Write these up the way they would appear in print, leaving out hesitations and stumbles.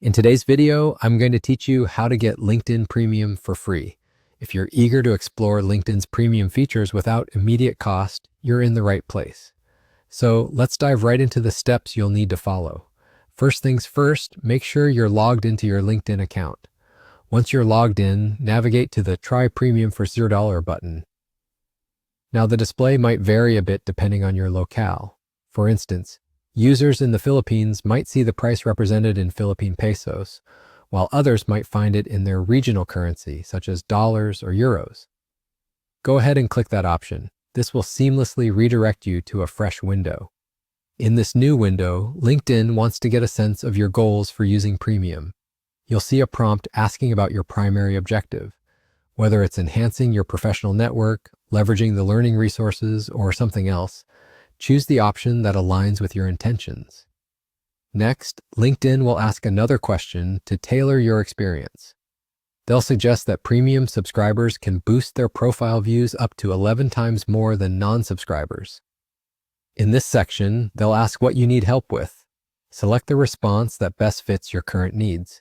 In today's video, I'm going to teach you how to get LinkedIn Premium for free. If you're eager to explore LinkedIn's premium features without immediate cost, you're in the right place. So let's dive right into the steps you'll need to follow. First things first, make sure you're logged into your LinkedIn account. Once you're logged in, navigate to the Try Premium for $0 button. Now the display might vary a bit depending on your locale. For instance, users in the Philippines might see the price represented in Philippine pesos, while others might find it in their regional currency, such as dollars or euros. Go ahead and click that option. This will seamlessly redirect you to a fresh window. In this new window, LinkedIn wants to get a sense of your goals for using Premium. You'll see a prompt asking about your primary objective, whether it's enhancing your professional network, leveraging the learning resources, or something else. Choose the option that aligns with your intentions. Next, LinkedIn will ask another question to tailor your experience. They'll suggest that premium subscribers can boost their profile views up to 11 times more than non-subscribers. In this section, they'll ask what you need help with. Select the response that best fits your current needs.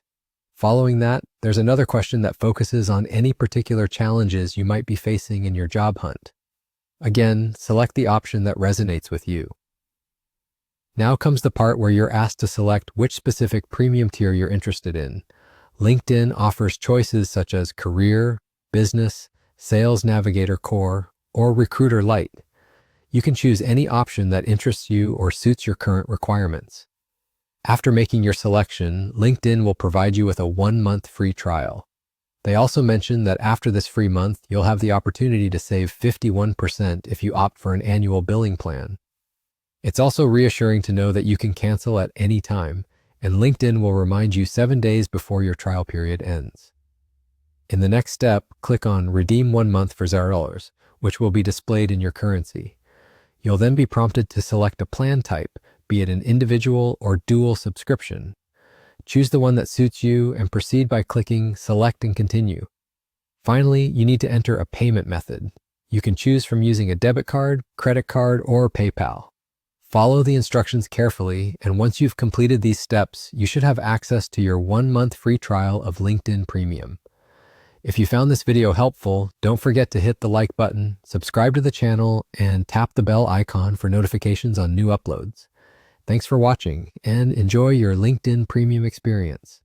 Following that, there's another question that focuses on any particular challenges you might be facing in your job hunt. Again, select the option that resonates with you. Now comes the part where you're asked to select which specific premium tier you're interested in. LinkedIn offers choices such as Career, Business, Sales Navigator Core, or Recruiter Lite. You can choose any option that interests you or suits your current requirements. After making your selection, LinkedIn will provide you with a 1-month free trial. They also mention that after this free month, you'll have the opportunity to save 51% if you opt for an annual billing plan. It's also reassuring to know that you can cancel at any time, and LinkedIn will remind you 7 days before your trial period ends. In the next step, click on Redeem 1 month for $0, which will be displayed in your currency. You'll then be prompted to select a plan type, be it an individual or dual subscription. Choose the one that suits you and proceed by clicking Select and Continue. Finally, you need to enter a payment method. You can choose from using a debit card, credit card, or PayPal. Follow the instructions carefully, and once you've completed these steps, you should have access to your 1-month free trial of LinkedIn Premium. If you found this video helpful, don't forget to hit the like button, subscribe to the channel, and tap the bell icon for notifications on new uploads. Thanks for watching, and enjoy your LinkedIn Premium experience.